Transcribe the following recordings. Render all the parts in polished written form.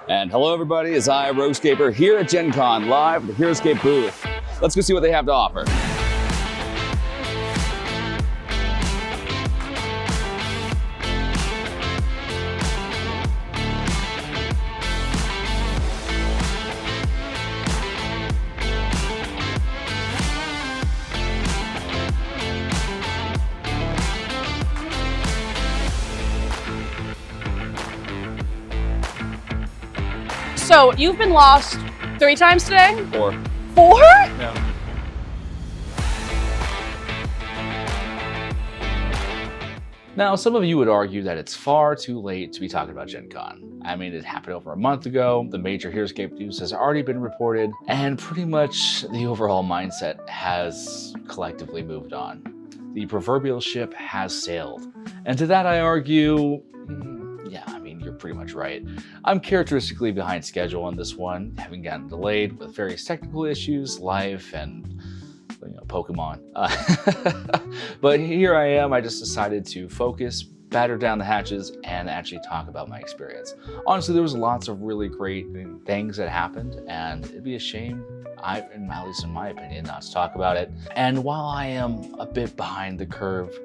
And hello everybody, it's I, Heroscaper, here at Gencon, live at the Heroscape booth. Let's go see what they have to offer. So, you've been lost 3 times today? 4. 4? Yeah. Now, some of you would argue that it's far too late to be talking about Gen Con. I mean, it happened over a month ago, the major Heroscape news has already been reported, and pretty much the overall mindset has collectively moved on. The proverbial ship has sailed. And to that I argue, yeah, I mean, you're pretty much right. I'm characteristically behind schedule on this one, having gotten delayed with various technical issues, life, and Pokemon. But here I am. I just decided to focus, batter down the hatches, and actually talk about my experience. Honestly, there was lots of really great things that happened, and it'd be a shame, at least in my opinion, not to talk about it. And while I am a bit behind the curve,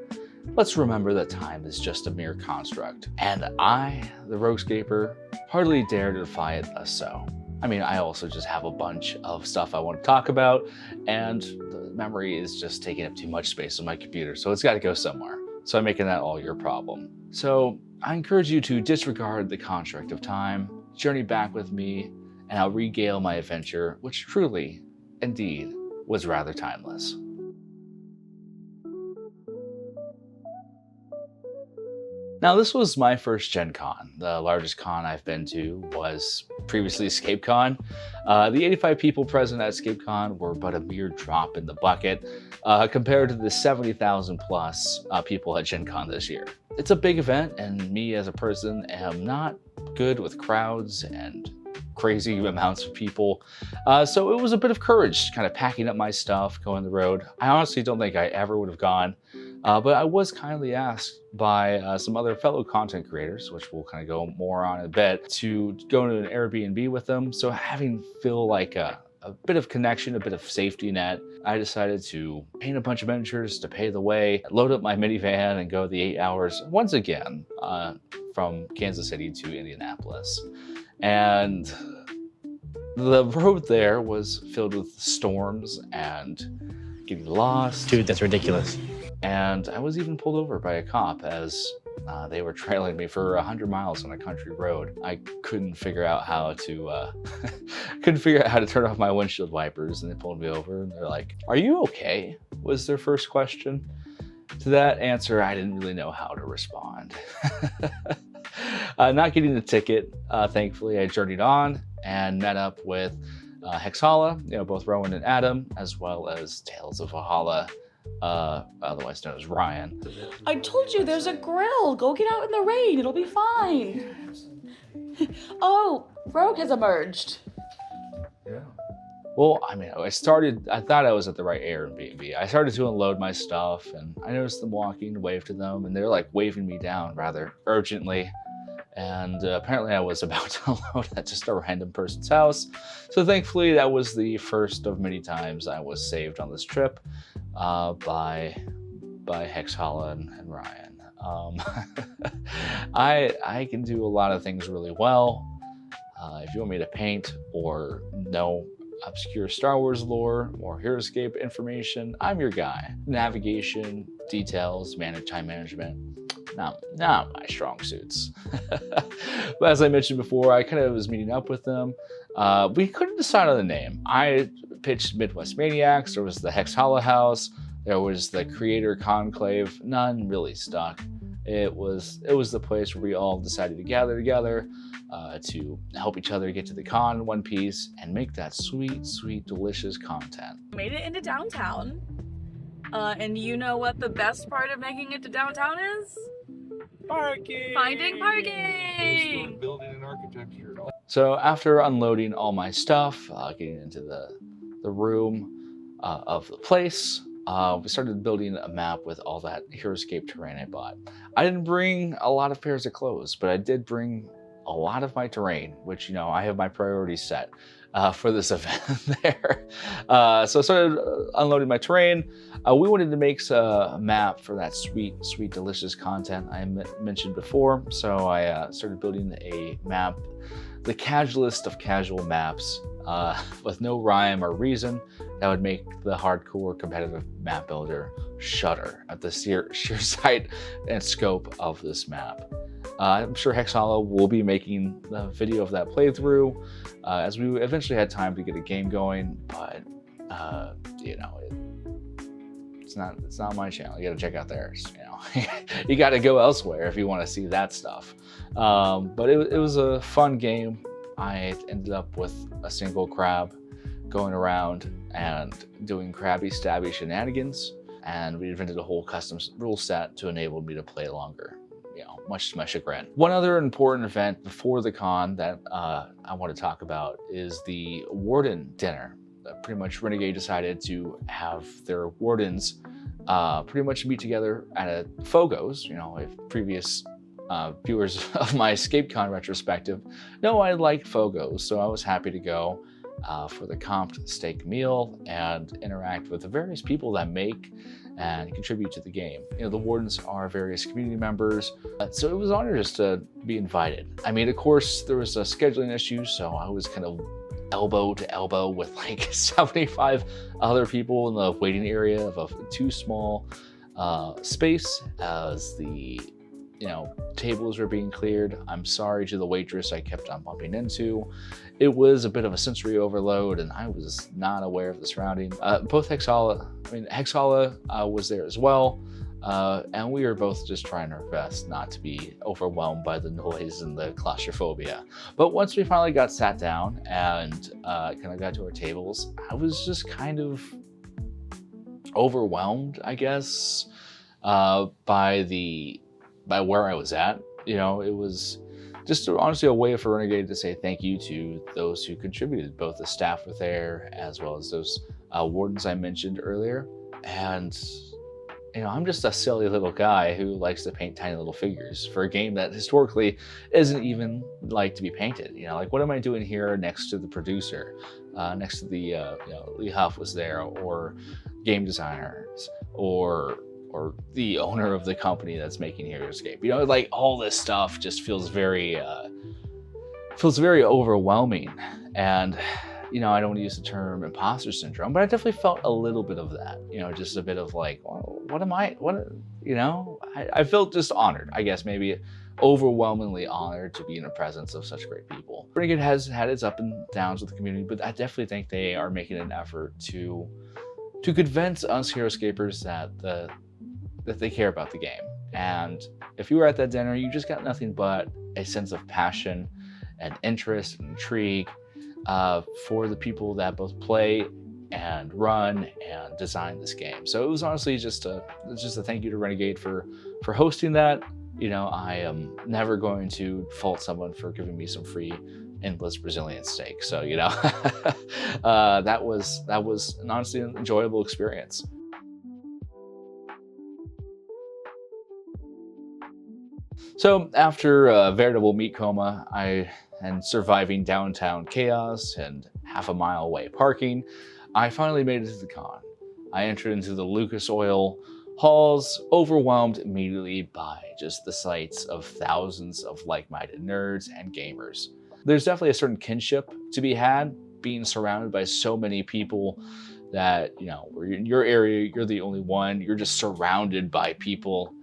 let's remember that time is just a mere construct. And I, the Heroscaper, hardly dare to defy it thus so. I mean, I also just have a bunch of stuff I want to talk about, and the memory is just taking up too much space on my computer, so it's got to go somewhere. So I'm making that all your problem. So I encourage you to disregard the construct of time, journey back with me, and I'll regale my adventure, which truly, indeed, was rather timeless. Now, this was my first Gen Con. The largest con I've been to was previously Escape Con. The 85 people present at Escape Con were but a mere drop in the bucket compared to the 70,000 plus people at Gen Con this year. It's a big event, and me as a person am not good with crowds and crazy amounts of people. So it was a bit of courage kind of packing up my stuff, going the road. I honestly don't think I ever would have gone. But I was kindly asked by some other fellow content creators, which we'll kind of go more on in a bit, to go to an Airbnb with them. So having feel like a bit of connection, a bit of safety net, I decided to paint a bunch of miniatures to pay the way, load up my minivan, and go the 8 hours once again from Kansas City to Indianapolis. And the road there was filled with storms and getting lost. Dude, that's ridiculous. And I was even pulled over by a cop as they were trailing me for 100 miles on a country road. I couldn't figure out how to turn off my windshield wipers, and they pulled me over and they're like, "Are you okay?" was their first question. To that answer, I didn't really know how to respond. Not getting the ticket, thankfully, I journeyed on and met up with Hexhala, both Rowan and Adam, as well as Tales of Valhalla, otherwise known as Ryan. I told you there's a grill. Go get out in the rain. It'll be fine. Oh, Rogue has emerged. Yeah. Well, I mean, I thought I was at the right Airbnb. I started to unload my stuff, and I noticed them walking, waved to them, and they're like waving me down rather urgently. And apparently I was about to unload at just a random person's house. So thankfully that was the first of many times I was saved on this trip by Hexhala and Ryan. I can do a lot of things really well. If you want me to paint or know obscure Star Wars lore or Heroscape information, I'm your guy. Navigation, details, time management, not my strong suits. But as I mentioned before, I kind of was meeting up with them. We couldn't decide on the name. I pitched Midwest Maniacs, there was the Hexhala House, there was the Creator Conclave. None really stuck. It was the place where we all decided to gather together to help each other get to the con in one piece and make that sweet, sweet, delicious content. Made it into downtown. And you know what the best part of making it to downtown is? Parking! Finding parking! Building and architecture. So after unloading all my stuff, getting into the room of the place, we started building a map with all that Heroscape terrain I bought. I didn't bring a lot of pairs of clothes, but I did bring a lot of my terrain, which, you know, I have my priorities set for this event there. So I started unloading my terrain. We wanted to make a map for that sweet, delicious content I mentioned before. So I started building a map, the casualest of casual maps, with no rhyme or reason that would make the hardcore competitive map builder shudder at the sheer sight and scope of this map. I'm sure Hexala will be making the video of that playthrough as we eventually had time to get a game going, but you know, it's not my channel. You got to check out theirs. You know, you got to go elsewhere if you want to see that stuff. But it was a fun game. I ended up with a single crab going around and doing crabby stabby shenanigans, and we invented a whole custom rule set to enable me to play longer, you know, much to my chagrin. One other important event before the con that I want to talk about is the Warden Dinner. Pretty much Renegade decided to have their wardens pretty much meet together at a Fogo's. You know, if previous viewers of my EscapeCon retrospective know I like Fogo's, so I was happy to go for the comped steak meal and interact with the various people that make and contribute to the game. You know, the wardens are various community members, so it was an honor just to be invited. I mean, of course, there was a scheduling issue, so I was kind of elbow to elbow with like 75 other people in the waiting area of a too small space as the, you know, tables were being cleared. I'm sorry to the waitress I kept on bumping into. It was a bit of a sensory overload and I was not aware of the surrounding. Both Hexala was there as well. And we were both just trying our best not to be overwhelmed by the noise and the claustrophobia. But once we finally got sat down and kind of got to our tables, I was just kind of overwhelmed, I guess, by where I was at. You know, it was just honestly a way for Renegade to say thank you to those who contributed. Both the staff were there as well as those wardens I mentioned earlier. And you know, I'm just a silly little guy who likes to paint tiny little figures for a game that historically isn't even like to be painted. You know, like what am I doing here next to the producer, next to the, you know, Lee Huff was there, or game designers, or the owner of the company that's making Heroscape. You know, like all this stuff just feels very overwhelming. And you know, I don't want to use the term imposter syndrome, but I definitely felt a little bit of that, you know, just a bit of like, well, you know, I felt just honored, I guess, maybe overwhelmingly honored to be in the presence of such great people. Renegade has had its up and downs with the community, but I definitely think they are making an effort to convince us Heroscapers that they care about the game. And if you were at that dinner, you just got nothing but a sense of passion and interest and intrigue for the people that both play and run and design this game. So it was honestly just a thank you to Renegade for hosting that. You know, I am never going to fault someone for giving me some free endless Brazilian steak. So, you know, that was an honestly enjoyable experience. So after a veritable meat coma, and surviving downtown chaos and half a mile away parking, I finally made it to the con. I entered into the Lucas Oil halls, overwhelmed immediately by just the sights of thousands of like-minded nerds and gamers. There's definitely a certain kinship to be had, being surrounded by so many people that, you know, in your area, you're the only one, you're just surrounded by people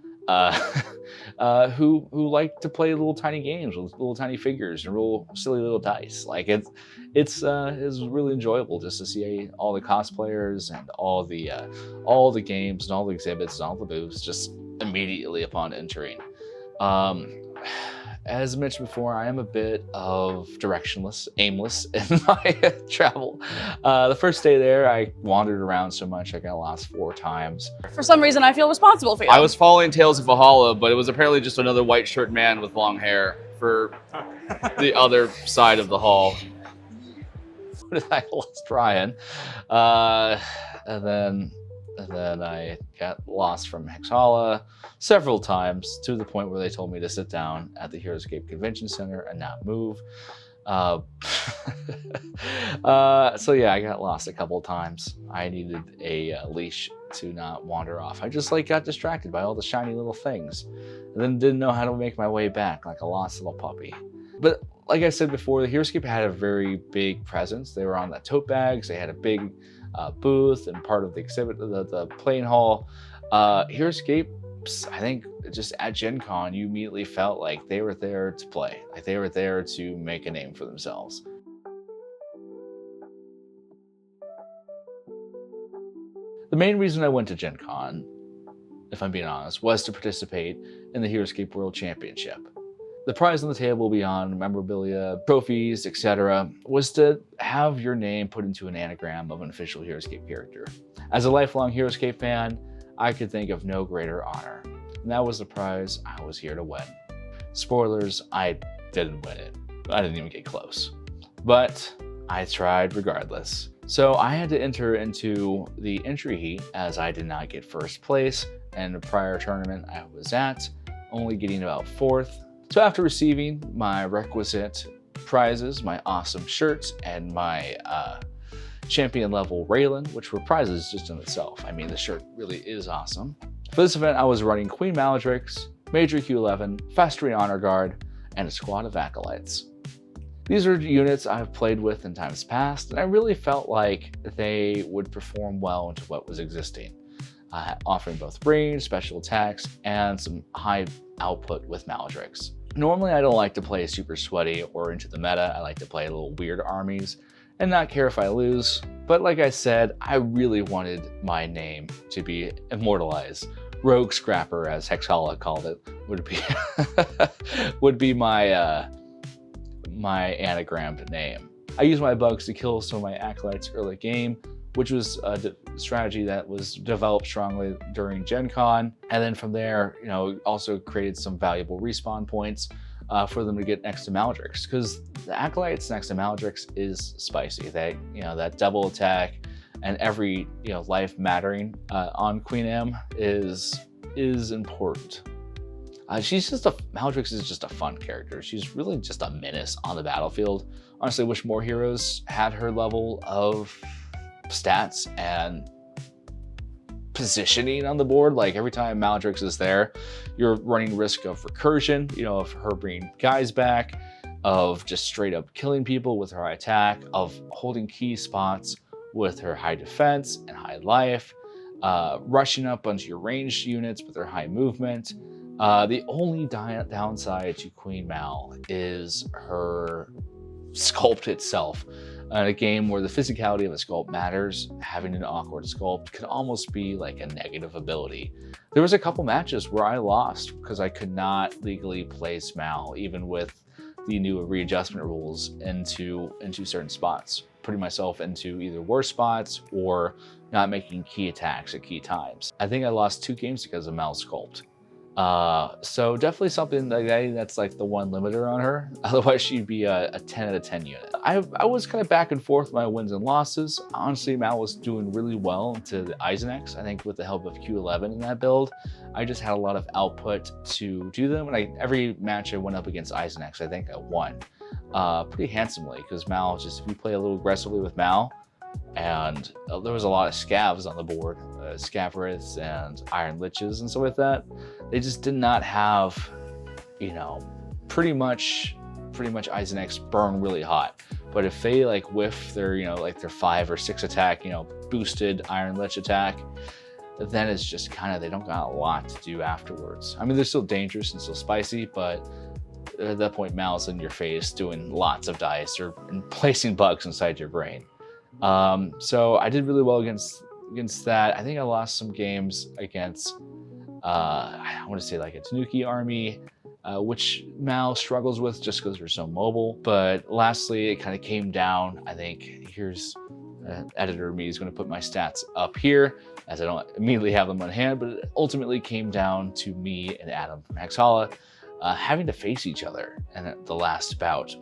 who like to play little tiny games with little tiny figures and roll silly little dice. Like it's really enjoyable just to see all the cosplayers and all the games and all the exhibits and all the booths just immediately upon entering. As mentioned before, I am a bit of directionless, aimless in my travel. The first day there, I wandered around so much I got lost 4 times. For some reason, I feel responsible for you. I was following Tales of Valhalla, but it was apparently just another white shirt man with long hair for the other side of the hall. I lost Ryan. And then And then I got lost from Hexhala several times, to the point where they told me to sit down at the Heroscape Convention Center and not move. So yeah, I got lost a couple of times. I needed a leash to not wander off. I just got distracted by all the shiny little things, and then didn't know how to make my way back like a lost little puppy. But like I said before, the Heroscape had a very big presence. They were on the tote bags. They had a big booth and part of the exhibit, the playing hall. Heroscape, I think just at Gen Con, you immediately felt like they were there to play. Like they were there to make a name for themselves. The main reason I went to Gen Con, if I'm being honest, was to participate in the Heroscape World Championship. The prize on the table beyond memorabilia, trophies, etc., was to have your name put into an anagram of an official Heroscape character. As a lifelong Heroscape fan, I could think of no greater honor, and that was the prize I was here to win. Spoilers, I didn't win it. I didn't even get close. But I tried regardless. So I had to enter into the entry heat, as I did not get first place in a prior tournament I was at, only getting about 4th. So after receiving my requisite prizes, my awesome shirts, and my champion level Raylan, which were prizes just in itself. I mean, the shirt really is awesome. For this event, I was running Queen Maladrix, Major Q11, Festering Honor Guard, and a squad of Acolytes. These are units I've played with in times past, and I really felt like they would perform well into what was existing, offering both range, special attacks, and some high output with Maladrix. Normally, I don't like to play super sweaty or into the meta. I like to play little weird armies and not care if I lose. But like I said, I really wanted my name to be immortalized. Rogue Scrapper, as Hexhala called it, would be my my anagrammed name. I used my bugs to kill some of my acolytes early game, which was a strategy that was developed strongly during Gen Con. And then from there, also created some valuable respawn points for them to get next to Maladrix, because the acolytes next to Maladrix is spicy. That double attack and every life mattering on Queen M is important. Maladrix is just a fun character. She's really just a menace on the battlefield. Honestly, I wish more heroes had her level of stats and positioning on the board. Like every time Maladrix is there, you're running risk of recursion, of her bringing guys back, of just straight up killing people with her high attack, of holding key spots with her high defense and high life, rushing up onto your ranged units with her high movement. The only downside to Queen Mal is her sculpt itself. In a game where the physicality of a sculpt matters, having an awkward sculpt could almost be like a negative ability. There was a couple matches where I lost because I could not legally place Mal, even with the new readjustment rules, into certain spots, putting myself into either worse spots or not making key attacks at key times. I think I lost 2 games because of Mal's sculpt. So definitely something that's like the one limiter on her. Otherwise, she'd be a 10 out of 10 unit. I was kind of back and forth with my wins and losses. Honestly, Mal was doing really well into the Eisenex. I think with the help of Q11 in that build, I just had a lot of output to do them. And every match I went up against Eisenex, I think I won pretty handsomely, because Mal, if you play a little aggressively with Mal, and there was a lot of scavs on the board, Scavariths and Iron Liches and stuff like that. They just did not have, pretty much Eisenex burn really hot. But if they whiff their, their 5 or 6 attack, boosted Iron Lich attack, then it's just they don't got a lot to do afterwards. I mean, they're still dangerous and still spicy, but at that point, Mal's in your face doing lots of dice and placing bugs inside your brain. So I did really well against that. I think I lost some games against, I want to say a Tanuki army, which Mal struggles with just because they're so mobile. But lastly, it kind of came down. I think here's editor me is going to put my stats up here, as I don't immediately have them on hand, but it ultimately came down to me and Adam from Hexhala having to face each other in the last bout.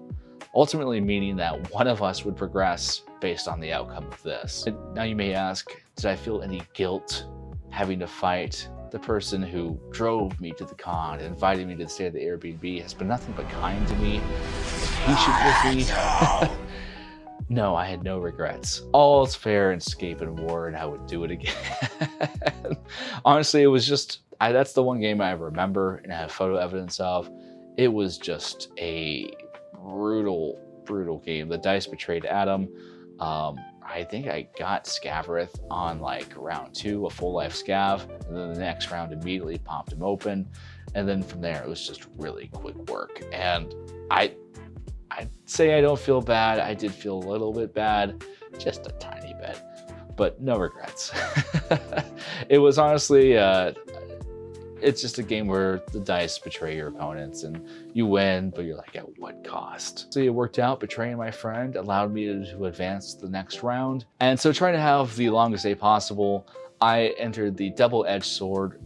Ultimately meaning that one of us would progress based on the outcome of this. Now you may ask, did I feel any guilt having to fight the person who drove me to the con and invited me to stay at the Airbnb, has been nothing but kind to me, patient with me. No, I had no regrets. All's fair in escape and war, and I would do it again. Honestly, it was just, that's the one game I remember and I have photo evidence of. It was just a brutal, brutal game. The dice betrayed Adam. I think I got Scavareth on like round 2, a full life scav, and then the next round immediately popped him open. And then from there, it was just really quick work. And I'd say I don't feel bad. I did feel a little bit bad, just a tiny bit, but no regrets. It was honestly, it's just a game where the dice betray your opponents and you win, but you're like, at what cost? So it worked out. Betraying my friend allowed me to advance to the next round. And so trying to have the longest day possible, I entered the double-edged sword,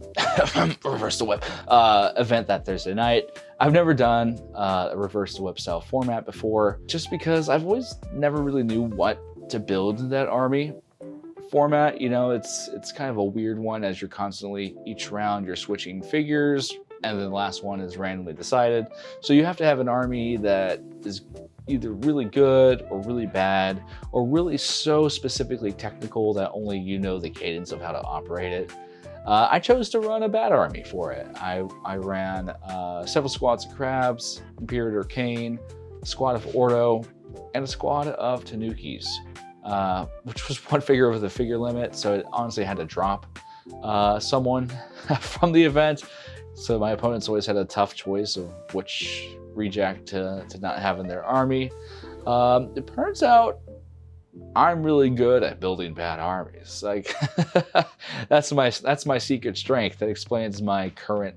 reverse the whip, event that Thursday night. I've never done a reverse the whip style format before, just because I've always never really knew what to build in that army format. You know, it's kind of a weird one, as you're constantly, each round you're switching figures, and then the last one is randomly decided. So you have to have an army that is either really good or really bad, or really so specifically technical that only you know the cadence of how to operate it. I chose to run a bad army for it. I ran several squads of crabs, Imperator Kane, a squad of Ordo, and a squad of Tanukis, which was one figure over the figure limit, so it honestly had to drop someone from the event. So my opponents always had a tough choice of which reject to not have in their army. It turns out I'm really good at building bad armies. Like that's my secret strength. That explains my current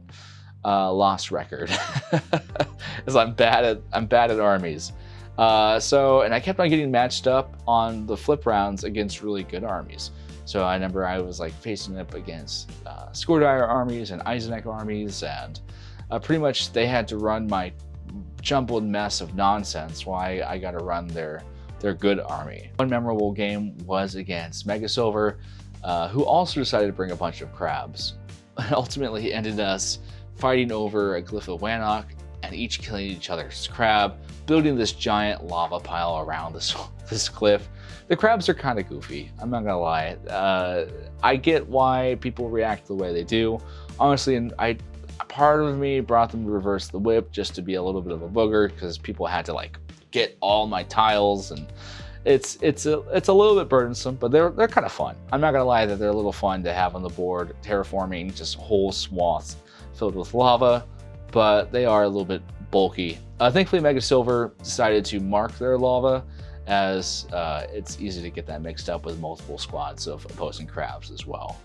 loss record. Is I'm bad at armies. And I kept on getting matched up on the flip rounds against really good armies. So I remember I was like facing up against Scourdire armies and Eisenach armies, and pretty much they had to run my jumbled mess of nonsense while I got to run their good army. One memorable game was against Mega Silver, who also decided to bring a bunch of crabs. And ultimately ended us fighting over a glyph of Wanok and each killing each other's crab, building this giant lava pile around this cliff. The crabs are kind of goofy, I'm not gonna lie. I get why people react the way they do. Honestly, and part of me brought them to reverse the whip just to be a little bit of a booger, because people had to like get all my tiles, and it's a little bit burdensome, but they're kind of fun. I'm not gonna lie that they're a little fun to have on the board, terraforming just whole swaths filled with lava, but they are a little bit bulky. Thankfully, Mega Silver decided to mark their lava, as it's easy to get that mixed up with multiple squads of opposing crabs as well.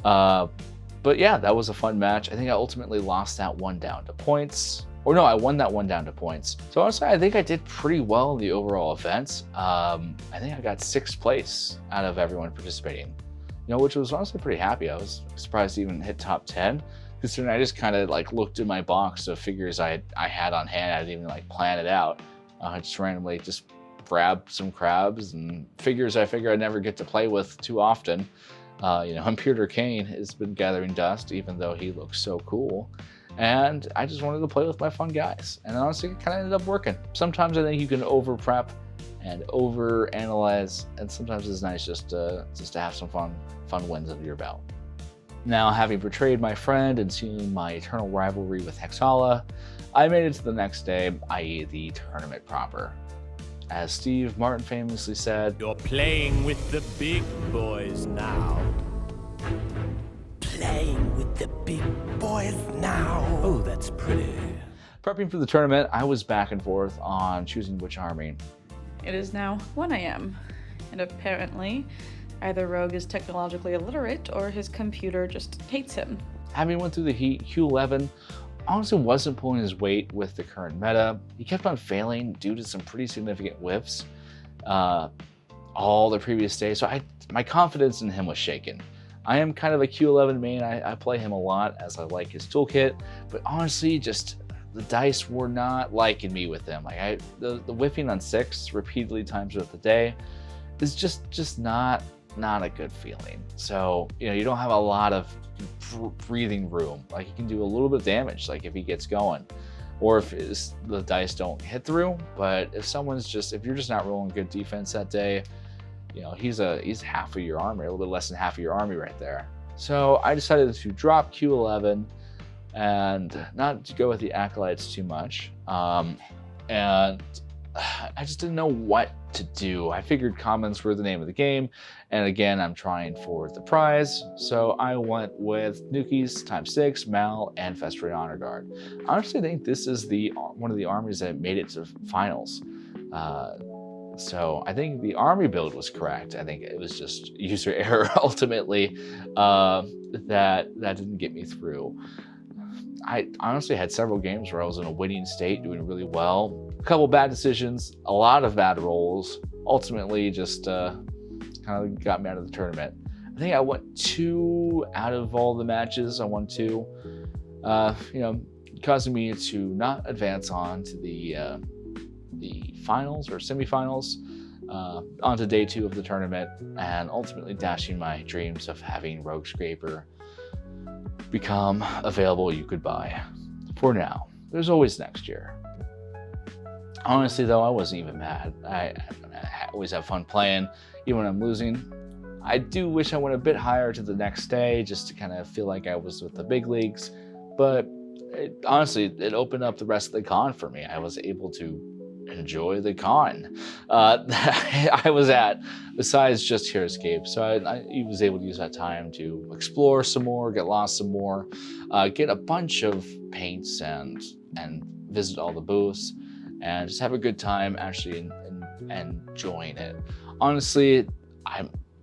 But yeah, that was a fun match. I think I ultimately lost that one down to points. Or no, I won that one down to points. So honestly, I think I did pretty well in the overall event. I think I got 6th place out of everyone participating, you know, which was honestly pretty happy. I was surprised to even hit top 10, considering I just kind of like looked in my box of figures I had on hand. I didn't even like plan it out. I just randomly just grabbed some crabs and figures I figure I'd never get to play with too often. You know, Imperator Kane has been gathering dust, even though he looks so cool. And I just wanted to play with my fun guys. And honestly, it kind of ended up working. Sometimes I think you can over prep and over analyze, and sometimes it's nice just to have some fun wins under your belt. Now, having betrayed my friend and seeing my eternal rivalry with Hexala, I made it to the next day, i.e. the tournament proper. As Steve Martin famously said, "You're playing with the big boys now." Playing with the big boys now. Oh, that's pretty. Prepping for the tournament, I was back and forth on choosing which army. It is now 1 a.m. and apparently either Rogue is technologically illiterate or his computer just hates him. Having went through the heat, Q11 honestly wasn't pulling his weight with the current meta. He kept on failing due to some pretty significant whiffs all the previous days, so my confidence in him was shaken. I am kind of a Q11 main. I play him a lot as I like his toolkit, but honestly, just the dice were not liking me with him. Like the whiffing on 6 repeatedly times throughout the day is just not not a good feeling. So, you don't have a lot of breathing room. Like, you can do a little bit of damage, like if he gets going, or if the dice don't hit through. But if you're just not rolling good defense that day, he's half of your army, a little bit less than half of your army right there. So I decided to drop Q11 and not to go with the acolytes too much. And I just didn't know what to do. I figured commons were the name of the game, and again, I'm trying for the prize, so I went with Nukies ×6, Mal, and Festering Honor Guard. I honestly think this is one of the armies that made it to finals. So I think the army build was correct. I think it was just user error ultimately that didn't get me through. I honestly had several games where I was in a winning state, doing really well. A couple bad decisions, a lot of bad rolls. Ultimately, just kind of got me out of the tournament. I think I won 2 out of all the matches. I won 2, causing me to not advance on to the finals or semifinals, onto day 2 of the tournament, and ultimately dashing my dreams of having Rogue Scraper become available you could buy. For now, there's always next year. Honestly though, I wasn't even mad. I always have fun playing, even when I'm losing. I do wish I went a bit higher to the next day, just to kind of feel like I was with the big leagues, but honestly, it opened up the rest of the con for me. I was able to enjoy the con that I was at, besides just Heroscape. So I was able to use that time to explore some more, get lost some more, get a bunch of paints and visit all the booths, and just have a good time actually enjoying it. Honestly,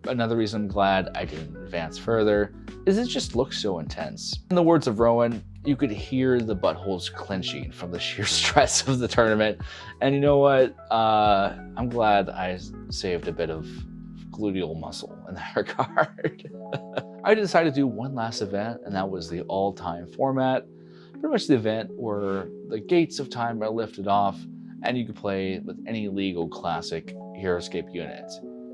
another reason I'm glad I didn't advance further is it just looks so intense. In the words of Rowan, you could hear the buttholes clenching from the sheer stress of the tournament. And you know what? I'm glad I saved a bit of gluteal muscle in that regard. I decided to do one last event, and that was the all-time format. Pretty much the event where the gates of time are lifted off, and you could play with any legal classic Heroscape unit.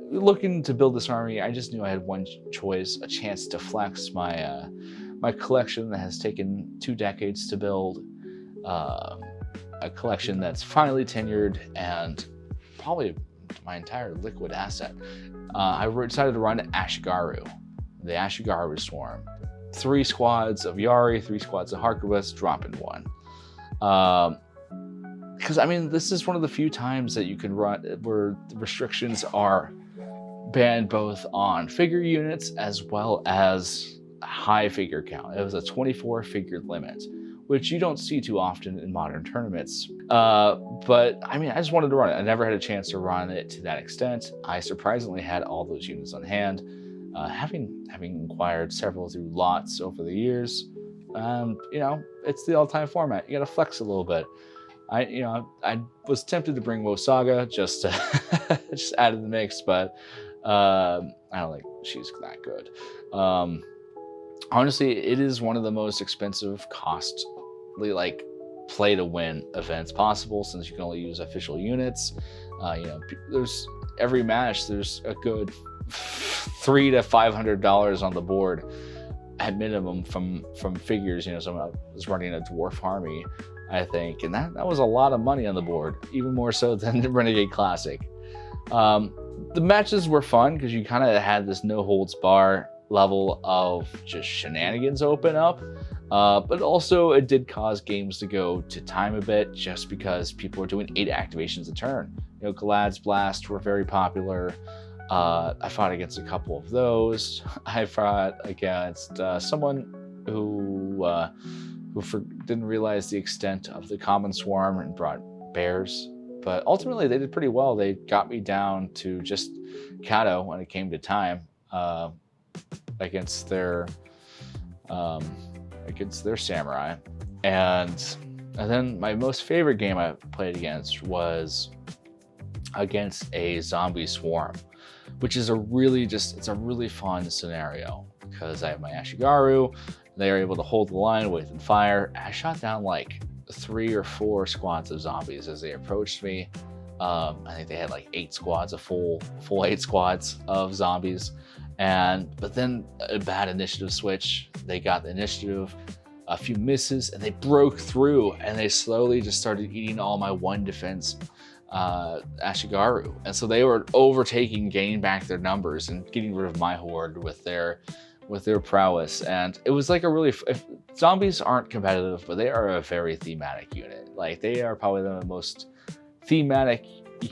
Looking to build this army, I just knew I had one choice, a chance to flex my collection that has taken 2 decades to build, a collection that's finally tenured, and probably my entire liquid asset. I decided to run Ashigaru. the Ashigaru Swarm. 3 squads of Yari, 3 squads of Harkowitz, dropping 1. Because I mean, this is one of the few times that you can run where the restrictions are banned both on figure units as well as high figure count. It was a 24 figure limit, which you don't see too often in modern tournaments. But I mean, I just wanted to run it. I never had a chance to run it to that extent. I surprisingly had all those units on hand, having acquired several through lots over the years. It's the all-time format. You gotta flex a little bit. I was tempted to bring Wosaga just to just add to the mix, but I don't think she's that good. Honestly, it is one of the most expensive, costly, play to win events possible, since you can only use official units. There's every match, there's a good $300 to $500 on the board at minimum from figures. Someone was running a dwarf army, I think, and that was a lot of money on the board, even more so than the Renegade Classic. The matches were fun because you kind of had this no holds bar level of just shenanigans open up, but also it did cause games to go to time a bit, just because people were doing 8 activations a turn. Galad's Blast were very popular. I fought against a couple of those. I fought against someone who didn't realize the extent of the common swarm and brought bears. But ultimately, they did pretty well. They got me down to just Kato when it came to time against their samurai. And then my most favorite game I played against was against a zombie swarm, which is a really fun scenario, because I have my Ashigaru. They are able to hold the line with and fire. I shot down 3 or 4 squads of zombies as they approached me. I think they had like 8 squads, a full 8 squads of zombies. But then a bad initiative switch. They got the initiative, a few misses, and they broke through, and they slowly just started eating all my 1 defense Ashigaru. And so they were overtaking, gaining back their numbers, and getting rid of my horde with their prowess. And it was like a really, zombies aren't competitive, but they are a very thematic unit. Like, they are probably the most thematic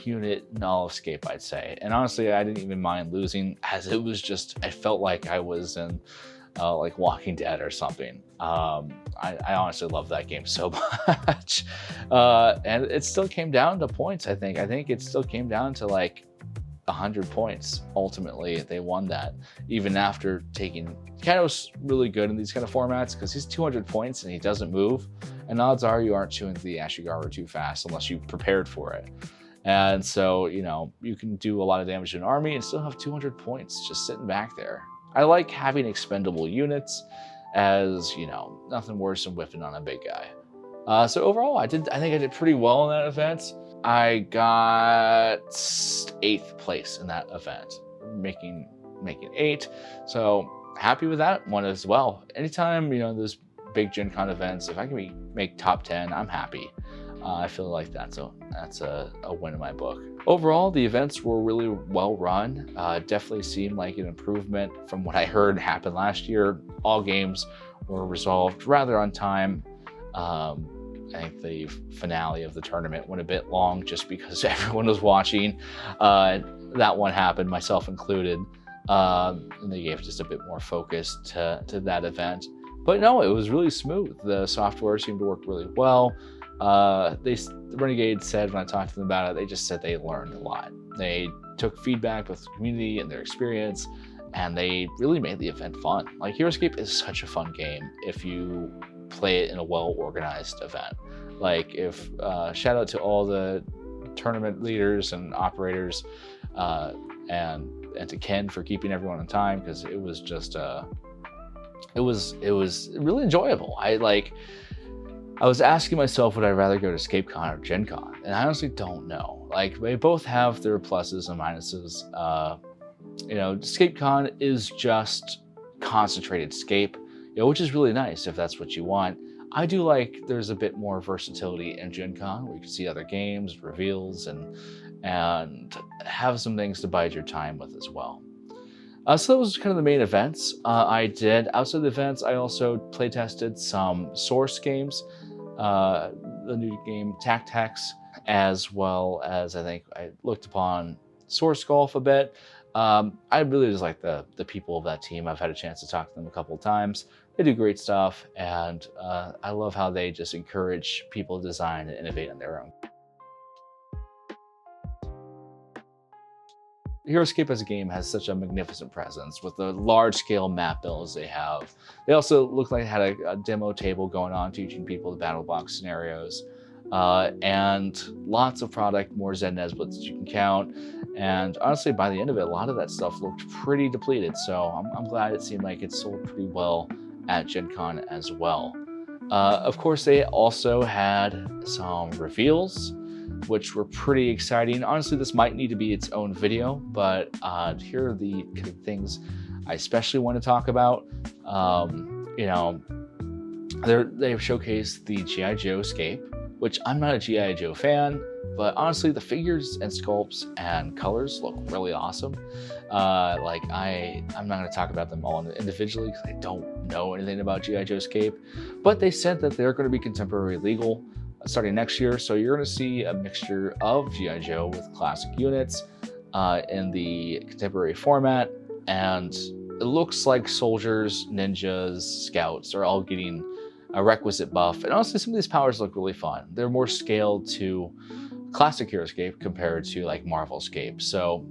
unit in all of Scape, I'd say. And honestly, I didn't even mind losing, as it was just, I felt like I was in like Walking Dead or something. I honestly love that game so much. And it still came down to points, I think. I think it still came down to like 100 points. Ultimately, they won that, even after taking... Kato's really good in these kind of formats because he's 200 points and he doesn't move. And odds are you aren't chewing the Ashigaru too fast unless you prepared for it. And so, you know, you can do a lot of damage to an army and still have 200 points just sitting back there. I like having expendable units, as, you know, nothing worse than whiffing on a big guy. So overall, I think I did pretty well in that event. I got 8th place in that event, making 8. So happy with that one as well. Anytime, you know, those big Gen Con events, if I can make top 10, I'm happy. I feel like that's a win in my book. Overall, the events were really well run. Definitely seemed like an improvement from what I heard happened last year. All games were resolved rather on time. I think the finale of the tournament went a bit long just because everyone was watching. That one happened, myself included. And they gave just a bit more focus to that event. But no, it was really smooth. The software seemed to work really well. Renegade said, when I talked to them about it, they just said they learned a lot. They took feedback with the community and their experience, and they really made the event fun. Like, Heroscape is such a fun game if you play it in a well-organized event. Like, shout out to all the tournament leaders and operators, and to Ken for keeping everyone on time, because it was just it was really enjoyable. I was asking myself, would I rather go to ScapeCon or GenCon? And I honestly don't know. Like, they both have their pluses and minuses. You know, ScapeCon is just concentrated Scape, you know, which is really nice if that's what you want. I do like there's a bit more versatility in GenCon, where you can see other games, reveals, and have some things to bide your time with as well. So that was kind of the main events I did. Outside the events, I also play tested some Source games, the new game Tactics, as well as I think I looked upon Source Golf a bit. I really just like the people of that team. I've had a chance to talk to them a couple of times. They do great stuff, and I love how they just encourage people to design and innovate on their own. Heroscape as a game has such a magnificent presence with the large-scale map builds they have. They also look like they had a demo table going on teaching people the battle box scenarios, and lots of product, more Zen Nesblits that you can count. And honestly, by the end of it, a lot of that stuff looked pretty depleted. So I'm glad it seemed like it sold pretty well at Gen Con as well. Of course, they also had some reveals, which were pretty exciting. Honestly, this might need to be its own video, but here are the kind of things I especially want to talk about. You know, they've showcased the G.I. Joe Scape, which I'm not a G.I. Joe fan, but honestly, the figures and sculpts and colors look really awesome. Like, I'm not going to talk about them all individually because I don't know anything about G.I. Joe Scape, but they said that they're going to be contemporary legal starting next year. So you're going to see a mixture of G.I. Joe with classic units in the contemporary format. And it looks like soldiers, ninjas, scouts are all getting a requisite buff. And honestly, some of these powers look really fun. They're more scaled to classic Heroscape compared to like Marvelscape. So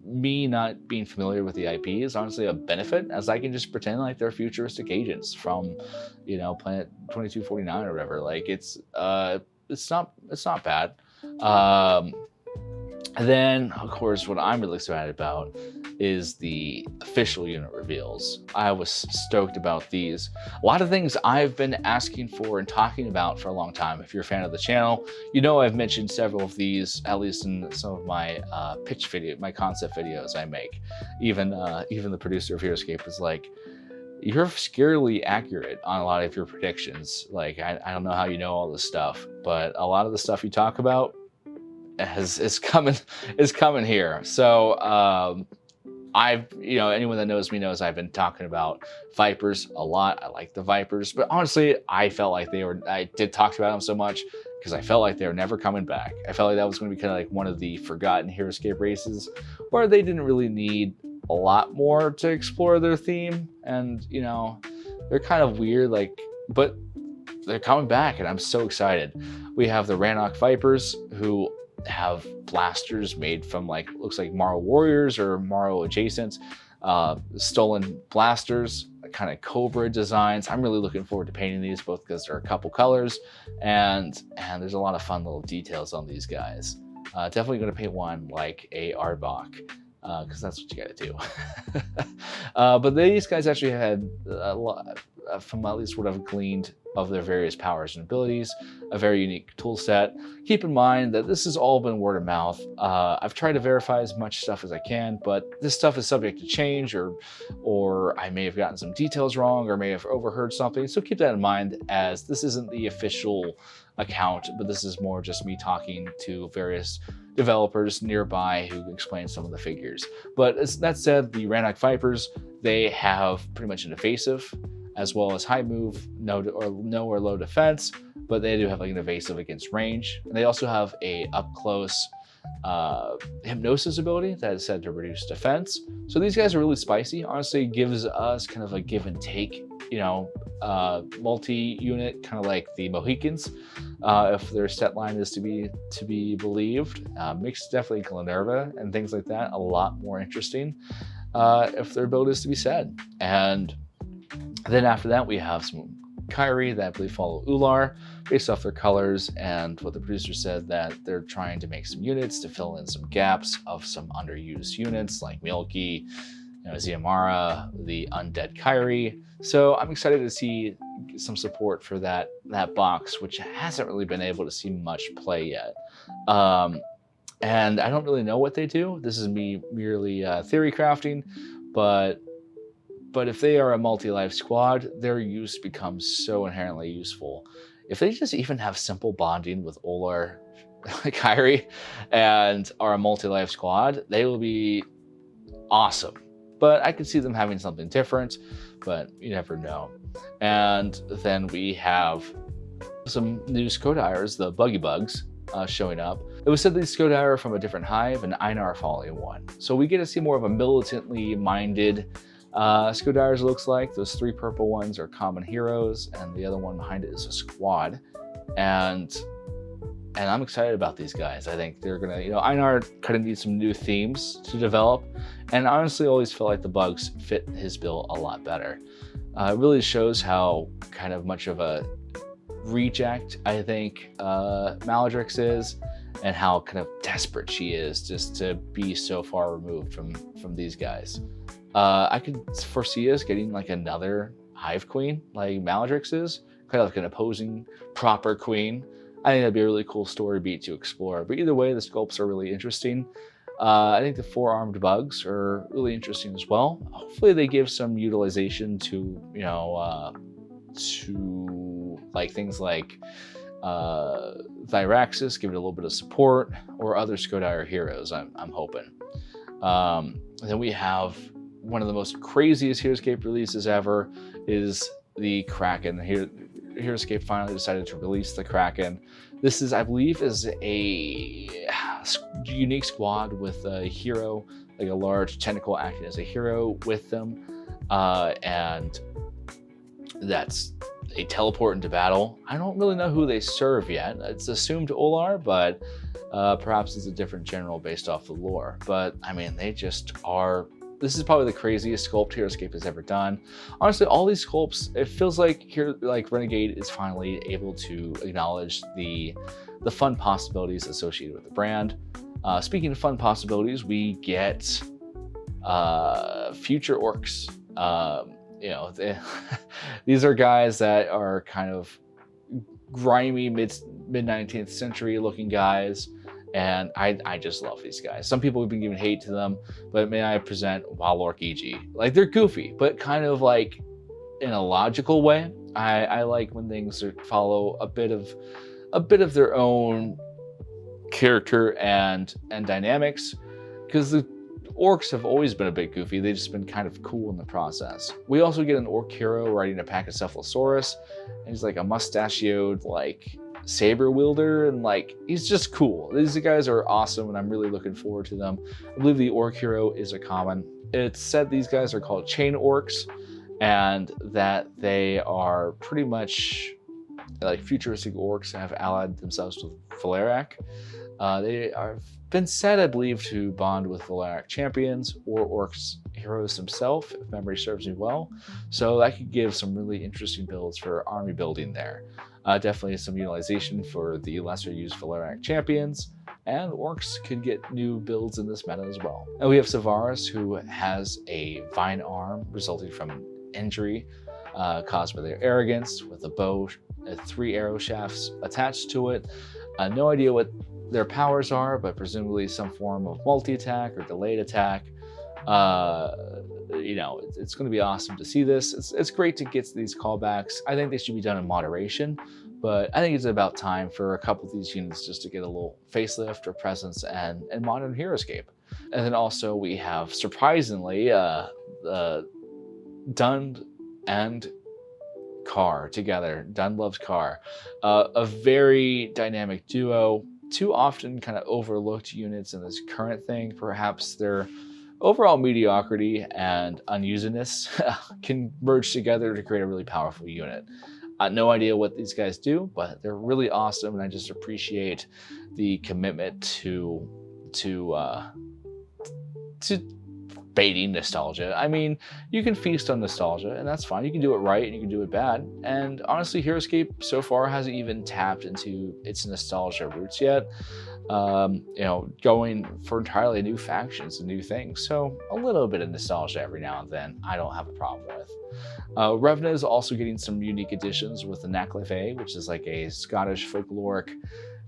me not being familiar with the IP is honestly a benefit, as I can just pretend like they're futuristic agents from, you know, Planet 2249 or whatever. Like, it's not bad. And then, of course, what I'm really excited about is the official unit reveals. I was stoked about these. A lot of things I've been asking for and talking about for a long time. If you're a fan of the channel, you know I've mentioned several of these, at least in some of my pitch video, my concept videos I make. Even the producer of Heroscape is like, you're scarily accurate on a lot of your predictions. Like, I don't know how you know all this stuff, but a lot of the stuff you talk about is coming here. So anyone that knows me knows I've been talking about Vipers a lot. I like the Vipers, but honestly, I did talk about them so much because I felt like they were never coming back. I felt like that was going to be kind of like one of the forgotten Heroscape races where they didn't really need a lot more to explore their theme. And, you know, they're kind of weird, but they're coming back and I'm so excited. We have the Rannoch Vipers, who have blasters made from looks like Morrow Warriors or Morrow adjacent, stolen blasters, kind of Cobra designs. I'm really looking forward to painting these, both because they're a couple colors and there's a lot of fun little details on these guys. Definitely going to paint one like a Arbok, because that's what you got to do. But these guys actually had a lot, from at least what I've gleaned of their various powers and abilities, a very unique tool set. Keep in mind that this has all been word of mouth. I've tried to verify as much stuff as I can, but this stuff is subject to change, or I may have gotten some details wrong, or may have overheard something. So keep that in mind, as this isn't the official account, but this is more just me talking to various developers nearby who explain some of the figures. But as that said, the Rannoch Vipers, they have pretty much an evasive, as well as high move, no or low defense, but they do have an evasive against range. And they also have a up close hypnosis ability that is said to reduce defense. So these guys are really spicy. Honestly, gives us kind of a give and take, multi-unit, kind of like the Mohicans, if their set line is to be believed. Makes definitely Glenerva and things like that a lot more interesting, if their build is to be said. And then after that, we have some Kyrie that I believe follow Ular based off their colors, and what the producer said that they're trying to make some units to fill in some gaps of some underused units like Milky, Ziamara, the Undead Kyrie. So I'm excited to see some support for that box, which hasn't really been able to see much play yet. And I don't really know what they do. This is me merely theory crafting, but if they are a multi-life squad, their use becomes so inherently useful. If they just even have simple bonding with Ular, Kyrie, and are a multi-life squad, they will be awesome. But I could see them having something different, but you never know. And then we have some new Scodires, the Buggy Bugs, showing up. It was said these Scodire are from a different hive, and Einar following one. So we get to see more of a militantly minded Scodires, looks like. Those three purple ones are common heroes, and the other one behind it is a squad. And I'm excited about these guys. I think they're gonna, Einar kind of needs some new themes to develop, and honestly always feel like the bugs fit his bill a lot better. It really shows how kind of much of a reject I think Maladrix is, and how kind of desperate she is just to be so far removed from these guys. I could foresee us getting like another hive queen like Maladrix is, kind of like an opposing proper queen. I think that'd be a really cool story beat to explore. But either way, the sculpts are really interesting. I think the four-armed bugs are really interesting as well. Hopefully they give some utilization to, to like things like Thyraxis, give it a little bit of support, or other Scodire heroes, I'm hoping. Then we have one of the most craziest Heroscape releases ever is the Kraken. Heroscape finally decided to release the Kraken. This is, I believe, is a unique squad with a hero, like a large tentacle acting as a hero with them. And that's a teleport into battle. I don't really know who they serve yet. It's assumed Ular, but perhaps it's a different general based off the lore. But I mean, they just are. This is probably the craziest sculpt Heroscape has ever done. Honestly, all these sculpts, it feels like Renegade is finally able to acknowledge the fun possibilities associated with the brand. Speaking of fun possibilities, we get future orcs. You know, these are guys that are kind of grimy mid 19th century looking guys, and I just love these guys. Some people have been giving hate to them, but may I present Wild Orc EG. Like, they're goofy, but kind of like in a logical way. I like when things follow a bit of their own character and dynamics, because the orcs have always been a bit goofy. They've just been kind of cool in the process. We also get an orc hero riding a Pachycephalosaurus, and he's like a mustachioed like saber wielder, and like he's just cool. These guys are awesome, and I'm really looking forward to them. I believe the orc hero is a common. It's said these guys are called chain orcs, and that they are pretty much like futuristic orcs that have allied themselves with Valeric. They are been said, I believe, to bond with Valeric champions or orcs heroes himself, if memory serves me well. So that could give some really interesting builds for army building there. Definitely some utilization for the lesser used Valeric champions, and orcs could get new builds in this meta as well. And we have Savaris, who has a vine arm resulting from injury caused by their arrogance, with a bow, 3 arrow shafts attached to it. No idea what their powers are, but presumably some form of multi-attack or delayed attack. You know, it's going to be awesome to see this. It's great to get these callbacks. I think they should be done in moderation, but I think it's about time for a couple of these units just to get a little facelift or presence and modern Heroscape. And then also we have, surprisingly, Dund and Carr together. Dund loves Carr. A very dynamic duo. Too often kind of overlooked units in this current thing. Perhaps their overall mediocrity and unusedness can merge together to create a really powerful unit. No idea what these guys do, but they're really awesome, and I just appreciate the commitment to baiting nostalgia. I mean, you can feast on nostalgia, and that's fine. You can do it right, and you can do it bad. And honestly, Heroscape so far hasn't even tapped into its nostalgia roots yet. You know, going for entirely new factions and new things. So a little bit of nostalgia every now and then, I don't have a problem with. Revna is also getting some unique additions with the Naklefe, which is like a Scottish folkloric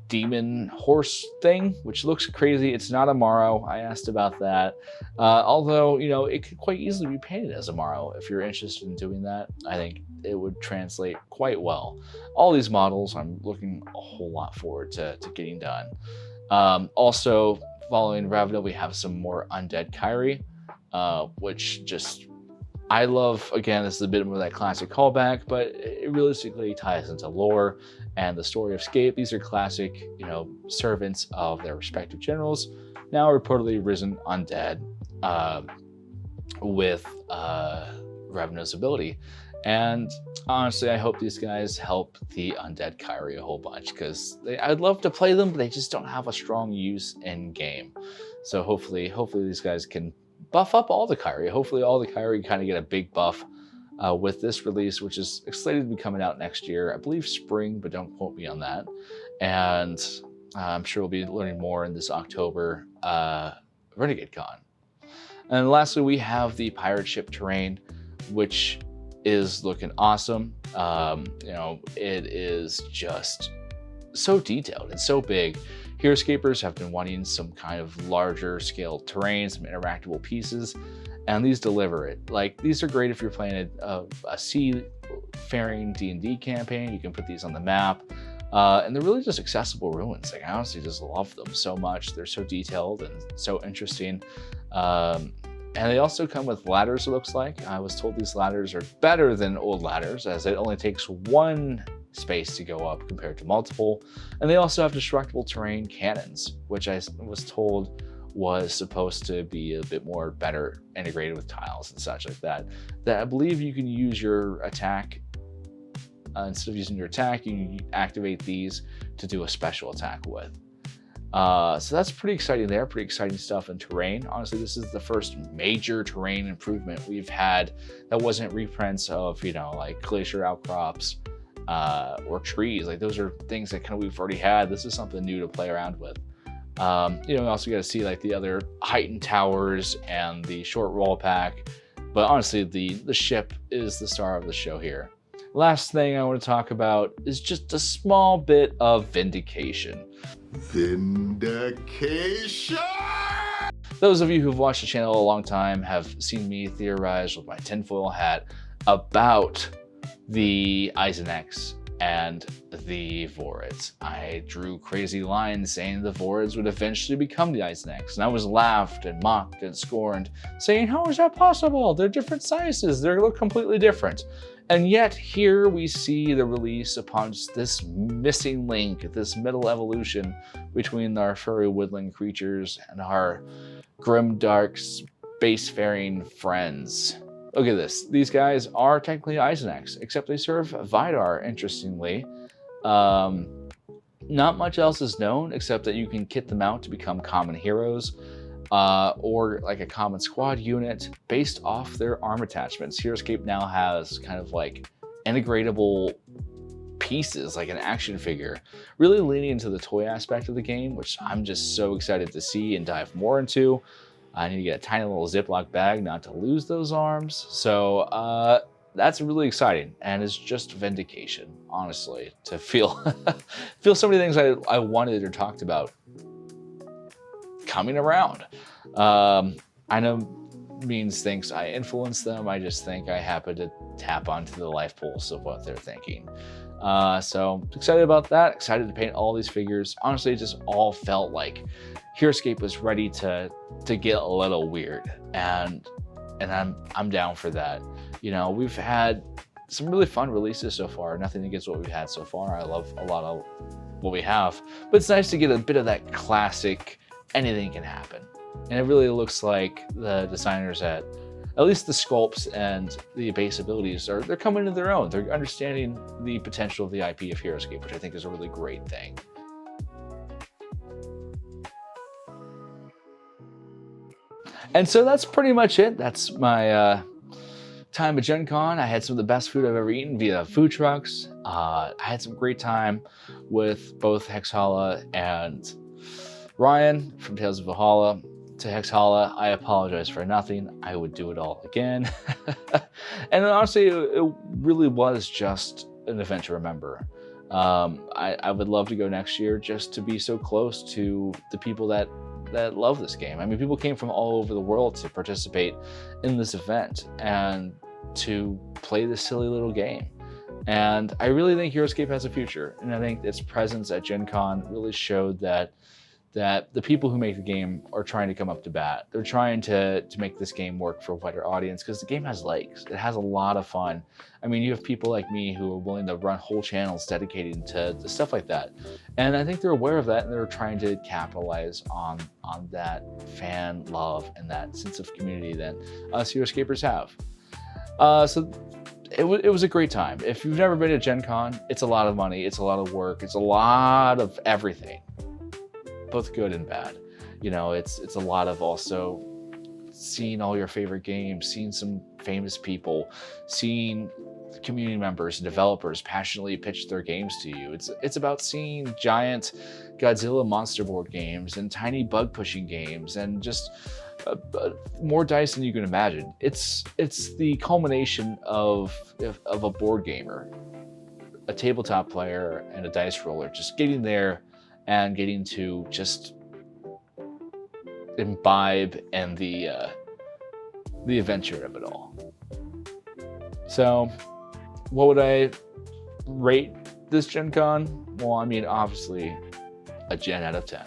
demon horse thing, which looks crazy. It's not a Morrow. I asked about that. Although, you know, it could quite easily be painted as a Morrow if you're interested in doing that. I think it would translate quite well. All these models, I'm looking a whole lot forward to getting done. Also, following Revna, we have some more Undead Kyrie, which just I love. Again, this is a bit more of that classic callback, but it realistically ties into lore and the story of Scape. These are classic, you know, servants of their respective generals, now reportedly risen undead with Revna's ability. And honestly, I hope these guys help the Undead Kyrie a whole bunch, because I'd love to play them, but they just don't have a strong use in game. So hopefully these guys can buff up all the Kyrie. Hopefully all the Kyrie kind of get a big buff with this release, which is slated to be coming out next year. I believe spring, but don't quote me on that. And I'm sure we'll be learning more in this October Renegade Con. And lastly, we have the pirate ship terrain, which is looking awesome. You know, it is just so detailed and so big. Heroscapers have been wanting some kind of larger scale terrain, some interactable pieces, and these deliver it. Like, these are great if you're playing a seafaring D&D campaign. You can put these on the map, and they're really just accessible ruins. Like, I honestly just love them so much. They're so detailed and so interesting. And they also come with ladders, it looks like. I was told these ladders are better than old ladders, as it only takes one space to go up compared to multiple. And they also have destructible terrain cannons, which I was told was supposed to be a bit more better integrated with tiles and such like that. That I believe you can use your attack, instead of using your attack, you can activate these to do a special attack with. So that's pretty exciting there, pretty exciting stuff in terrain. Honestly, this is the first major terrain improvement we've had that wasn't reprints of, you know, like glacier outcrops or trees. Like, those are things that kind of we've already had. This is something new to play around with. You also got to see like the other heightened towers and the short wall pack. But honestly, the ship is the star of the show here. Last thing I want to talk about is just a small bit of vindication. Vindication! Those of you who've watched the channel a long time have seen me theorize with my tinfoil hat about the Eisenex and the Vorids. I drew crazy lines saying the Vorids would eventually become the Eisenex, and I was laughed and mocked and scorned, saying, how is that possible? They're different sizes, they look completely different. And yet here we see the release upon this missing link, this middle evolution between our furry woodland creatures and our grimdark spacefaring friends. Look at this. These guys are technically Eisenex, except they serve Vidar, interestingly. Not much else is known, except that you can kit them out to become common heroes, or like a common squad unit based off their arm attachments. Heroscape now has kind of like integratable pieces, like an action figure, really leaning into the toy aspect of the game, which I'm just so excited to see and dive more into. I need to get a tiny little Ziploc bag not to lose those arms. So that's really exciting, and it's just vindication, honestly, to feel feel so many things I wanted or talked about coming around. I know Means thinks I influence them. I just think I happen to tap onto the life pulse of what they're thinking. So excited about that, excited to paint all these figures. Honestly, it just all felt like Heroscape was ready to get a little weird, and I'm down for that. You know, we've had some really fun releases so far. Nothing against what we've had so far. I love a lot of what we have, but it's nice to get a bit of that classic, anything can happen. And it really looks like the designers at least the sculpts and the base abilities they're coming into their own. They're understanding the potential of the IP of Heroscape, which I think is a really great thing. And so that's pretty much it. That's my time at Gencon. I had some of the best food I've ever eaten via food trucks. I had some great time with both Hexhala and Ryan from Tales of Valhalla. To Hexhala, I apologize for nothing. I would do it all again. And honestly, it really was just an event to remember. I would love to go next year just to be so close to the people that love this game. I mean, people came from all over the world to participate in this event and to play this silly little game. And I really think Heroscape has a future. And I think its presence at Gen Con really showed that the people who make the game are trying to come up to bat. They're trying to make this game work for a wider audience, because the game has legs. It has a lot of fun. I mean, you have people like me who are willing to run whole channels dedicated to stuff like that. And I think they're aware of that, and they're trying to capitalize on that fan love and that sense of community that us Heroscapers have. So it was a great time. If you've never been to Gen Con, it's a lot of money, it's a lot of work, it's a lot of everything. Both good and bad. You know, it's a lot of also seeing all your favorite games, seeing some famous people, seeing community members and developers passionately pitch their games to you. It's about seeing giant Godzilla monster board games and tiny bug pushing games and just more dice than you can imagine. It's the culmination of a board gamer, a tabletop player, and a dice roller, just getting there and getting to just imbibe in the adventure of it all. So, what would I rate this Gen Con? Well, I mean, obviously, a 10 out of 10.